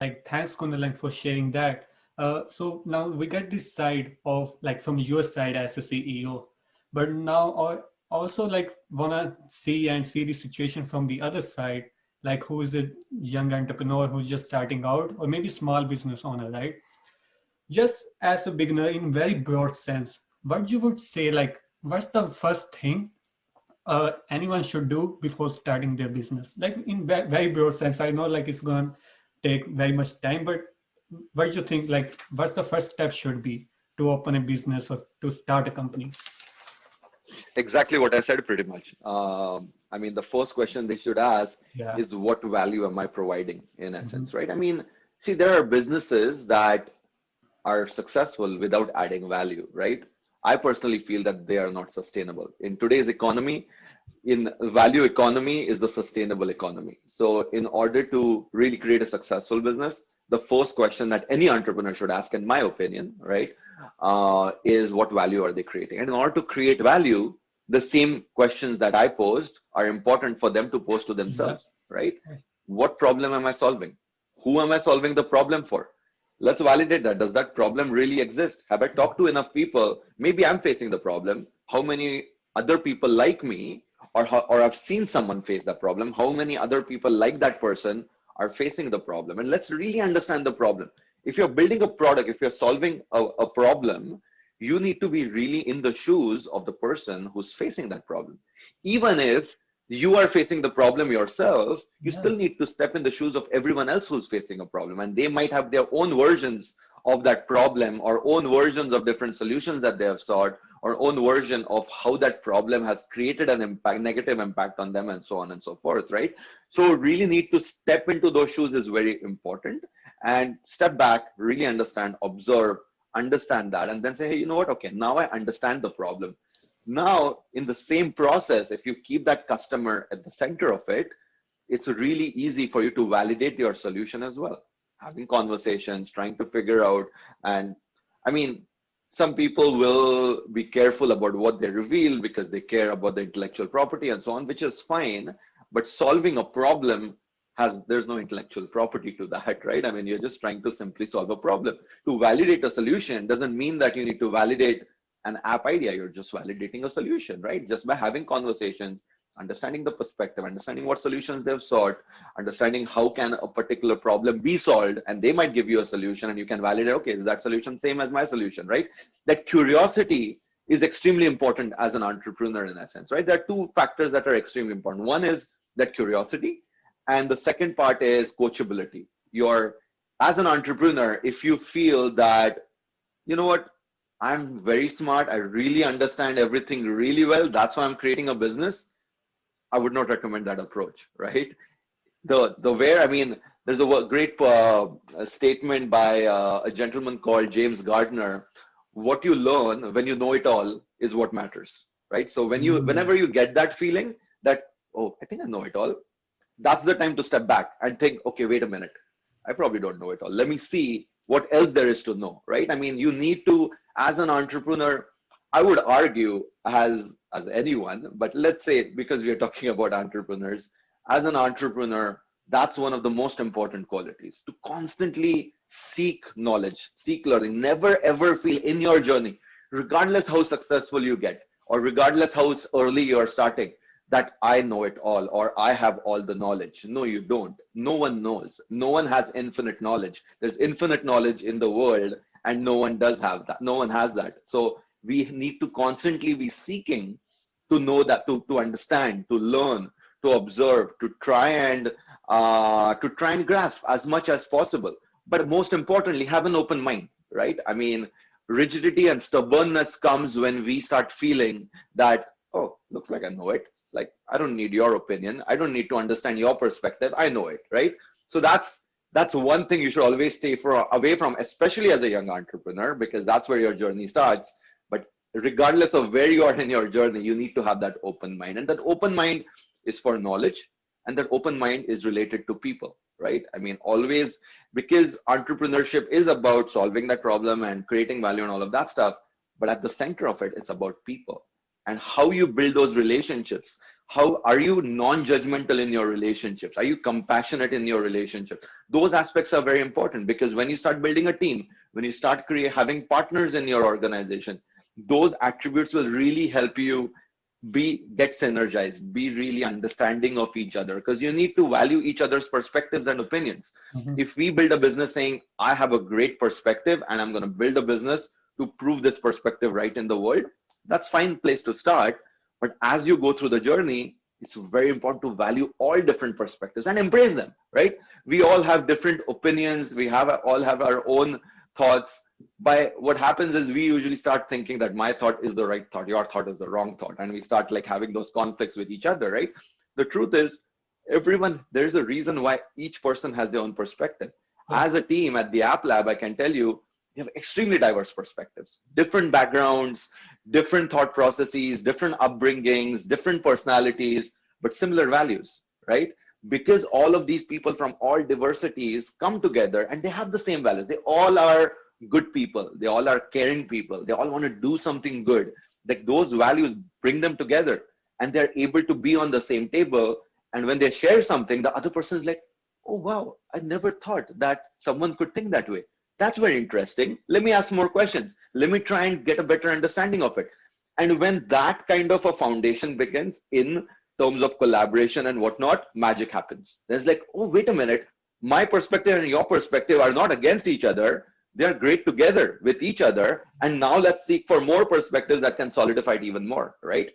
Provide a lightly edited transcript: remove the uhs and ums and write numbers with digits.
Like, thanks, Kundan, for sharing that. So now we get this side of like from your side as a CEO, but now I also like wanna see the situation from the other side, like who is a young entrepreneur who's just starting out, or maybe small business owner, right? Just as a beginner, in very broad sense, what you would say, like, what's the first thing anyone should do before starting their business, like in very broad sense? I know like it's going to take very much time, but what do you think, like what's the first step should be to open a business or to start a company? Exactly what I said, pretty much. I mean, the first question they should ask Yeah. is, what value am I providing, in Hmm. essence, right? I mean, see, there are businesses that are successful without adding value, right? I personally feel that they are not sustainable. In today's economy, in value economy is the sustainable economy. So in order to really create a successful business, the first question that any entrepreneur should ask, in my opinion, right, is what value are they creating? And in order to create value, the same questions that I posed are important for them to pose to Yeah. themselves, right? What problem am I solving? Who am I solving the problem for? Let's validate that. Does that problem really exist? Have I talked to enough people? Maybe I'm facing the problem. How many other people like me, or I've seen someone face that problem? How many other people like that person are facing the problem? And let's really understand the problem. If you're building a product, if you're solving a problem, you need to be really in the shoes of the person who's facing that problem. Even if you are facing the problem yourself, you Yeah. still need to step in the shoes of everyone else who's facing a problem. And they might have their own versions of that problem, or own versions of different solutions that they have sought, or own version of how that problem has created an impact, negative impact on them, and so on and so forth, right? So really need to step into those shoes is very important, and step back, really understand, observe, understand that, and then say, hey, you know what? Okay, now I understand the problem. Now, in the same process, if you keep that customer at the center of it, it's really easy for you to validate your solution as well. Having conversations, trying to figure out, and I mean, some people will be careful about what they reveal because they care about the intellectual property and so on, which is fine. But solving a problem there's no intellectual property to that, right? I mean, you're just trying to simply solve a problem. To validate a solution doesn't mean that you need to validate an app idea. You're just validating a solution, right? Just by having conversations, understanding the perspective, understanding what solutions they've sought, understanding how can a particular problem be solved, and they might give you a solution and you can validate, okay, is that solution same as my solution, right? That curiosity is extremely important as an entrepreneur, in essence, right? There are two factors that are extremely important. One is that curiosity, and the second part is coachability. As an entrepreneur, if you feel that, you know what, I'm very smart, I really understand everything really well, that's why I'm creating a business, I would not recommend that approach, right? The where, I mean, there's a great statement by a gentleman called James Gardner. What you learn when you know it all is what matters, right? So Mm. whenever you get that feeling that, oh, I think I know it all, that's the time to step back and think, okay, wait a minute, I probably don't know it all. Let me see what else there is to know, right? I mean, you need to, as an entrepreneur, I would argue, as anyone, but let's say, because we are talking about entrepreneurs, as an entrepreneur, that's one of the most important qualities, to constantly seek knowledge, seek learning. Never ever feel in your journey, regardless how successful you get, or regardless how early you're starting, that I know it all or I have all the knowledge. No, you don't. No one knows. No one has infinite knowledge. There's infinite knowledge in the world, and no one does have that. No one has that. So we need to constantly be seeking to know that, to understand, to learn, to observe, to try and grasp as much as possible. But most importantly, have an open mind, right? I mean, rigidity and stubbornness comes when we start feeling that, oh, looks like I know it. Like, I don't need your opinion. I don't need to understand your perspective. I know it, right? So that's one thing you should always stay away from, especially as a young entrepreneur, because that's where your journey starts. But regardless of where you are in your journey, you need to have that open mind. And that open mind is for knowledge, and that open mind is related to people, right? I mean, always, because entrepreneurship is about solving that problem and creating value and all of that stuff. But at the center of it, it's about people and how you build those relationships, How are you non-judgmental in your relationships? Are you compassionate in your relationship? Those aspects are very important, because when you start building a team, when you start having partners in your organization, those attributes will really help you get synergized, be really understanding of each other, because you need to value each other's perspectives and opinions. Mhm. If we build a business saying, I have a great perspective and I'm going to build a business to prove this perspective right in the world, that's fine place to start. But as you go through the journey, it's very important to value all different perspectives and embrace them, right? We all have different opinions. All have our own thoughts. By what happens is we usually start thinking that my thought is the right thought, your thought is the wrong thought, and we start like having those conflicts with each other, right? The truth is, there's a reason why each person has their own perspective. Yeah. As a team at the App Lab, I can tell you, we have extremely diverse perspectives, different backgrounds, different thought processes, different upbringings, different personalities, but similar values, right? Because all of these people from all diversities come together and they have the same values. They all are good people. They all are caring people. They all want to do something good. Like those values bring them together and they're able to be on the same table. And when they share something, the other person is like, oh, wow, I never thought that someone could think that way. That's very interesting. Let me ask more questions. Let me try and get a better understanding of it. And when that kind of a foundation begins in terms of collaboration and whatnot, magic happens. There's like, oh, wait a minute. My perspective and your perspective are not against each other. They are great together with each other. And now let's seek for more perspectives that can solidify it even more, right?